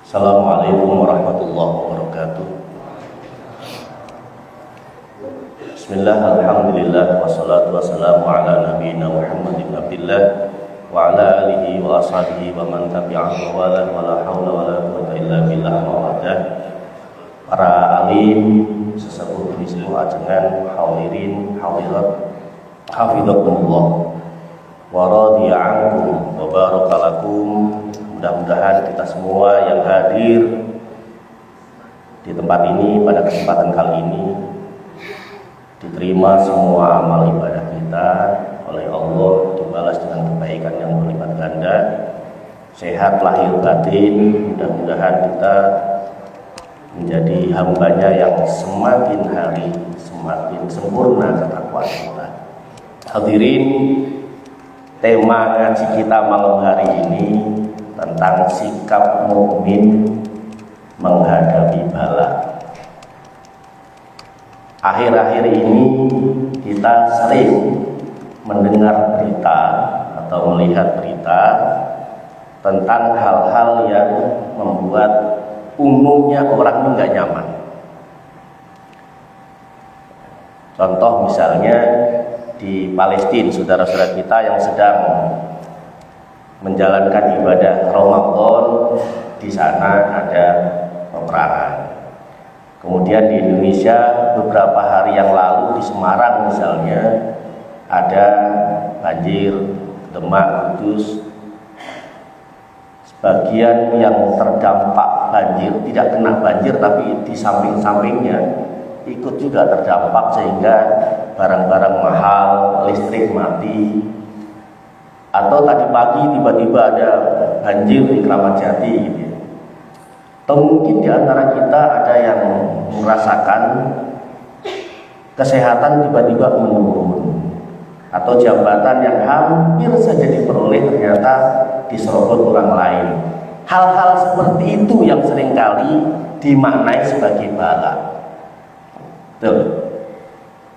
Assalamualaikum warahmatullahi wabarakatuh. Bismillah, alhamdulillah, wassalatu wassalamu ala nabiyina Muhammad ibn Abdillah wa ala alihi wa ashabihi wa man tabi'ahu wa la hawla wa la quwwata illa billah mawadah. Para alim, sesepuh seluruh ajengan, hadirin, hadirat, hafizakumullah wa radiya ankum wa barakalakum. Mudah-mudahan kita semua yang hadir di tempat ini pada kesempatan kali ini diterima semua amal ibadah kita oleh Allah, dibalas dengan kebaikan yang berlipat ganda, sehat lahir batin. Mudah-mudahan kita menjadi hambanya yang semakin hari semakin sempurna ketakwaan kita. Hadirin, tema ngaji kita malam hari ini tentang sikap mukmin menghadapi bala. Akhir-akhir ini kita sering mendengar berita atau melihat berita tentang hal-hal yang membuat umumnya orang nggak nyaman. Contoh misalnya di Palestina, saudara-saudara kita yang sedang menjalankan ibadah Ramadan, di sana ada peperangan. Kemudian di Indonesia beberapa hari yang lalu di Semarang misalnya ada banjir, Demak, Kudus. Sebagian yang terdampak banjir tidak kena banjir tapi di samping-sampingnya ikut juga terdampak sehingga barang-barang mahal, listrik mati. Atau tadi pagi tiba-tiba ada banjir di Kramat Jati gitu ya. Atau mungkin di antara kita ada yang merasakan kesehatan tiba-tiba menurun, atau jabatan yang hampir saja diperoleh ternyata diserobot orang lain. Hal-hal seperti itu yang seringkali dimaknai sebagai bala. Betul.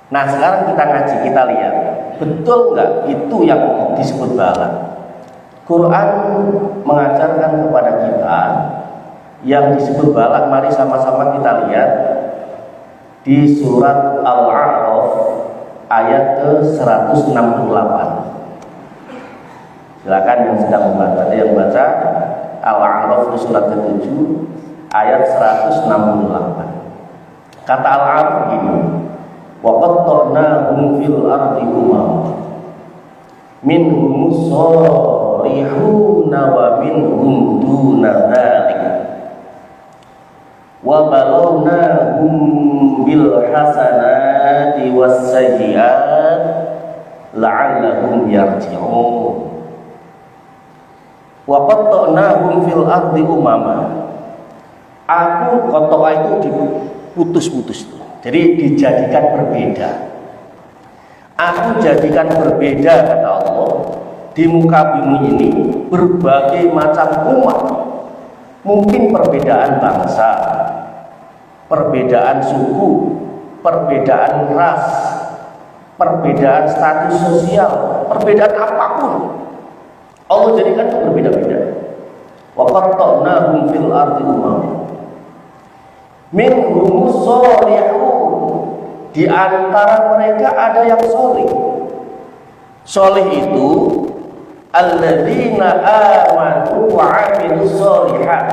Nah sekarang kita ngaji, kita lihat betul nggak itu yang disebut bala. Quran mengajarkan kepada kita yang disebut bala. Mari sama-sama kita lihat di surat Al-A'raf ayat ke-168. Silakan yang sedang membaca, ada yang baca Al-A'raf di surat ke-7 ayat 168. Kata Al-A'raf begini, wa qatta'nahum fil ardi umam minhum sharihuna wa minhum duna dzalik wa balawnahum bil hasanati was sayyi'at la'allahum yarji'un. Wa qatta'nahum fil ardi umama, aku qata'a itu diputus-putus, jadi dijadikan berbeda. Aku jadikan berbeda, kata Allah, di muka bumi ini berbagai macam umat. Mungkin perbedaan bangsa, perbedaan suku, perbedaan ras, perbedaan status sosial, perbedaan apapun Allah jadikan itu berbeda-beda. Wa qatta'nahum fil ardi umam minhum sholihun, di antara mereka ada yang soleh. Soleh itu alladzina amanu wa amilus sholihat,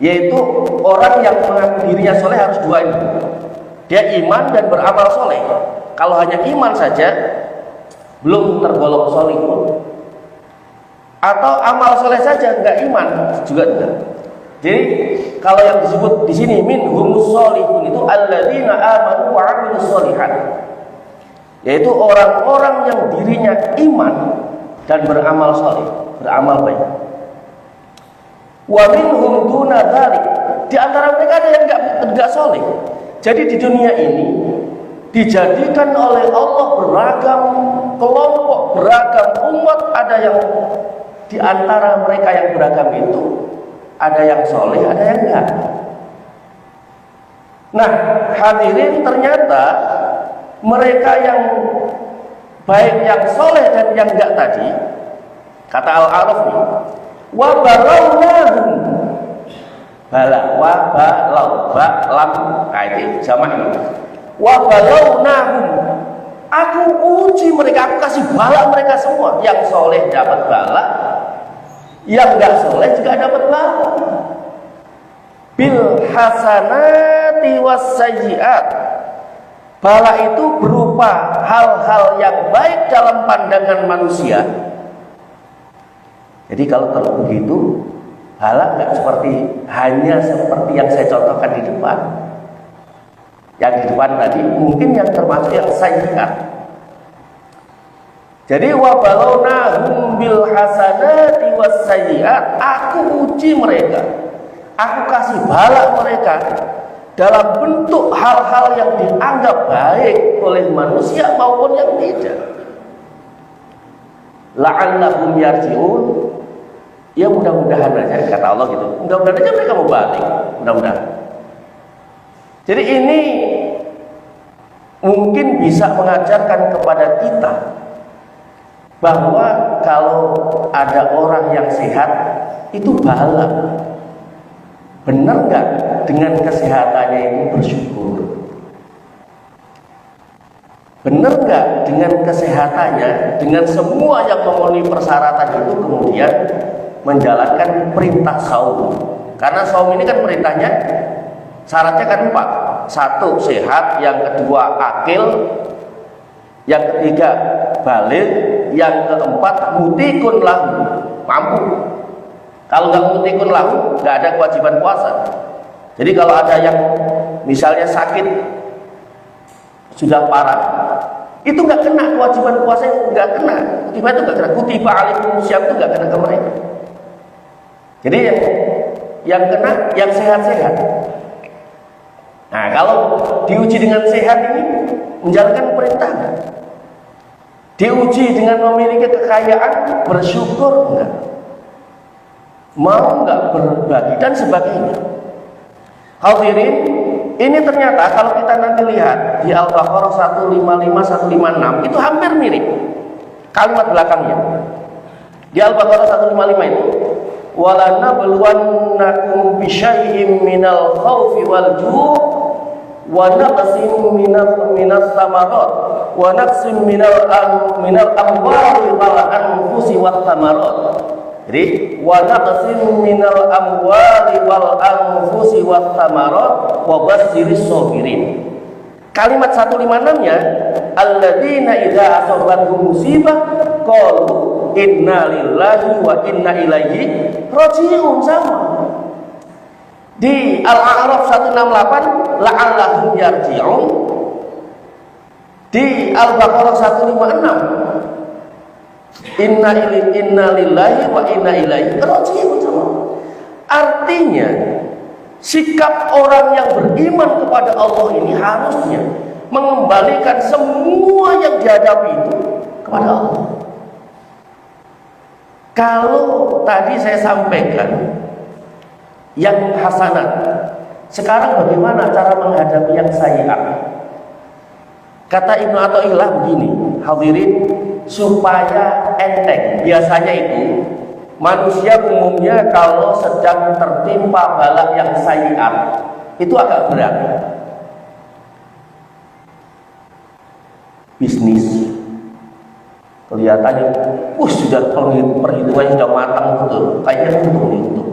yaitu orang yang mengaku dirinya soleh harus dua ini. Dia iman dan beramal soleh. Kalau hanya iman saja belum tergolong soleh. Atau amal soleh saja enggak iman juga enggak. Jadi kalau yang disebut di sini minhumus sholihun itu alladzina amanu wa amilus sholihat, yaitu orang-orang yang dirinya iman dan beramal soleh, beramal baik. Wa minhum duna dzalik, di antara mereka ada yang enggak soleh. Jadi di dunia ini dijadikan oleh Allah beragam kelompok, beragam umat. Ada yang di antara mereka yang beragam itu ada yang soleh, ada yang enggak. Nah, hadirin, ternyata mereka yang baik, yang soleh dan yang enggak tadi, kata Al-A'raf nih, wa barawnahum Bala, wa balau, ba lam, nah itu jamaknya. Wa balawnahum, aku uji mereka, aku kasih bala mereka semua. Yang soleh dapat bala, yang enggak soleh juga dapat bala. Bil hasanati was sayyiat. Bala itu berupa hal-hal yang baik dalam pandangan manusia. Jadi kalau begitu, bala nggak hanya seperti yang saya contohkan di depan. Yang di depan tadi mungkin yang termasuk yang sayyiat. Jadi wa balawnahum bil hasanati was sayyiat, aku uji mereka. Aku kasih bala mereka dalam bentuk hal-hal yang dianggap baik oleh manusia maupun yang tidak. La'allahum yarji'un. Ya mudah-mudahan aja, kata Allah gitu. Mudah-mudahan aja mereka mau balik. Mudah-mudahan. Jadi ini mungkin bisa mengajarkan kepada kita bahwa kalau ada orang yang sehat itu bala. Benar nggak dengan kesehatannya itu bersyukur? Benar nggak dengan kesehatannya, dengan semua yang memenuhi persyaratan itu kemudian menjalankan perintah saum? Karena saum ini kan perintahnya, syaratnya kan 4. 1 sehat, yang kedua akil, yang ketiga balik, yang keempat mutikun lahu, mampu. Kalau nggak mutikun lahu, nggak ada kewajiban puasa. Jadi kalau ada yang misalnya sakit sudah parah, itu nggak kena kewajiban puasa, nggak kena. Kutiba itu nggak kena. Kutiba alaikum syiyam itu nggak kena ke mereka. Jadi yang kena yang sehat-sehat. Nah kalau diuji dengan sehat ini menjalankan perintah, diuji dengan memiliki kekayaan, bersyukur enggak? Mau nggak berbagi dan sebagainya. Hadirin, ini ternyata kalau kita nanti lihat di Al-Baqarah 155 156 itu hampir mirip kalimat belakangnya. Di Al-Baqarah 155 itu wala nabluwannakum bisyai'im minal khaufi wal ju' wa naqsim minas samarat wa naqsim minal amwali wal anfusi wat thamarat. Jadi wa naqsim minal amwali wal anfusi wat thamarat wa basyiris sabirin. Kalimat 156-nya alladzina idza asabatuhum musibah qalu inna lillahi wa inna ilaihi raji'un, sama. Di Al-A'raf 168 la'allahum yarji'un. Di Al-Baqarah 156 inna lillahi wa inna ilaihi raji'un. Artinya sikap orang yang beriman kepada Allah ini harusnya mengembalikan semua yang dihadapi itu kepada Allah. Kalau tadi saya sampaikan yang hasanat, sekarang bagaimana cara menghadapi yang sayyi'at? Kata Ibnu Athaillah begini, hadirin, supaya enteng. Biasanya itu manusia umumnya kalau sedang tertimpa bala yang sayyi'at itu agak berat. Bisnis kelihatannya, sudah perhitungannya sudah matang betul, kayaknya untung itu.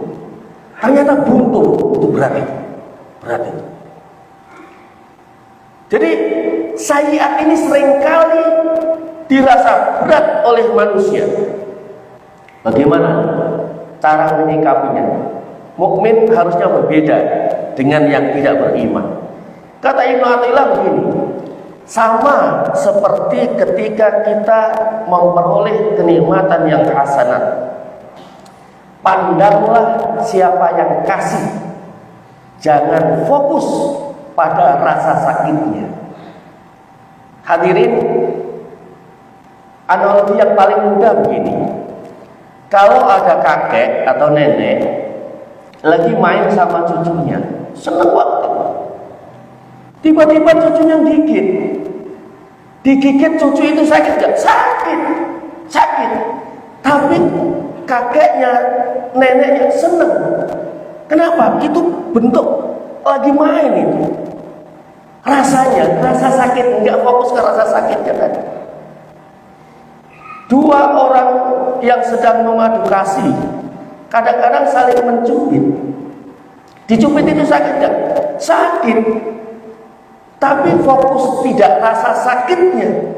Ternyata buntu, itu berat itu. Jadi sayyi'at ini seringkali dirasa berat oleh manusia. Bagaimana cara menyikapinya? Mukmin harusnya berbeda dengan yang tidak beriman. Kata Ibnu Athaillah begini, sama seperti ketika kita memperoleh kenikmatan yang hasanat. Pandanglah siapa yang kasih, jangan fokus pada rasa sakitnya. Hadirin, analogi yang paling mudah begini. Kalau ada kakek atau nenek lagi main sama cucunya, seneng banget. Tiba-tiba cucunya digigit cucu itu sakit gak? Sakit. Tapi kakeknya, neneknya seneng. Kenapa? Itu bentuk lagi main itu. Rasanya, rasa sakit, nggak fokus ke rasa sakitnya tadi. Dua orang yang sedang memadu kasih, kadang-kadang saling mencubit. Dicubit itu sakit nggak? Sakit. Tapi fokus tidak rasa sakitnya,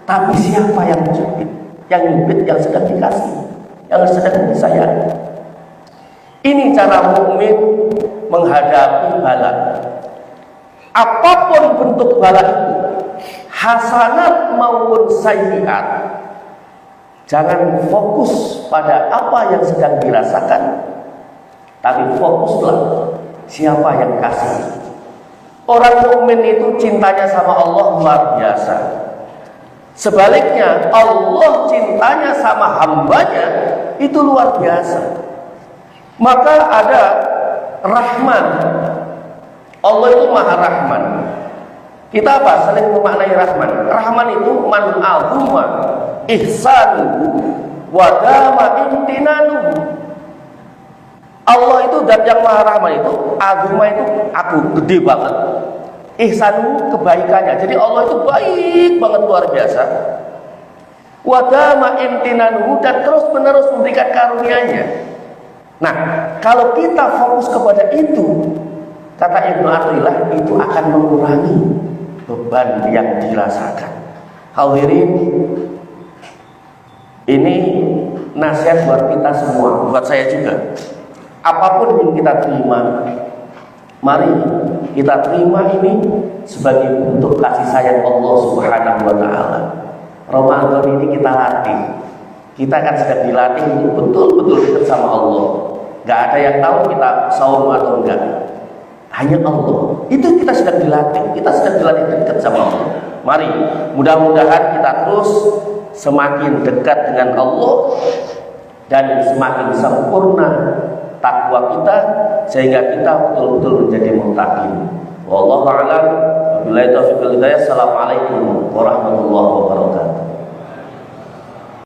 tapi siapa yang mencubit, yang nyubit, yang sedang dikasih, yang sedang disayangi. Ini cara mukmin menghadapi bala. Apapun bentuk bala itu, hasanat maupun sayyiat, jangan fokus pada apa yang sedang dirasakan, tapi fokuslah siapa yang kasih. Orang mukmin itu cintanya sama Allah luar biasa. Sebaliknya, Allah cintanya sama hambanya itu luar biasa. Maka ada Rahman. Allah itu Maha Rahman. Kita apa? Saling memaknai Rahman. Rahman itu man azuma ihsanuhu wa dama imtinanuhu. Allah itu dan yang Maha Rahman itu, azuma itu aku gede banget. Ihsanuhu kebaikannya. Jadi Allah itu baik banget, luar biasa. Wa dama imtinanuhu, dan terus menerus memberikan karunia-Nya. Nah, kalau kita fokus kepada itu, kata Ibnu Athaillah, itu akan mengurangi beban yang dirasakan. Hadirin, ini nasihat buat kita semua, buat saya juga. Apapun yang kita terima, mari kita terima ini sebagai bentuk kasih sayang Allah Subhanahu wa Ta'ala. Ramadan ini kita latih. Kita kan sedang dilatih untuk betul-betul dekat sama Allah. Gak ada yang tahu kita saum atau enggak. Hanya Allah. Itu kita sedang dilatih. Kita sedang dilatih dekat sama Allah. Mari, mudah-mudahan kita terus semakin dekat dengan Allah dan semakin sempurna takwa kita sehingga kita betul-betul menjadi muttaqin. Wallahu a'lam. Wabillahi taufiq wal hidayah. Assalamualaikum warahmatullahi wabarakatuh.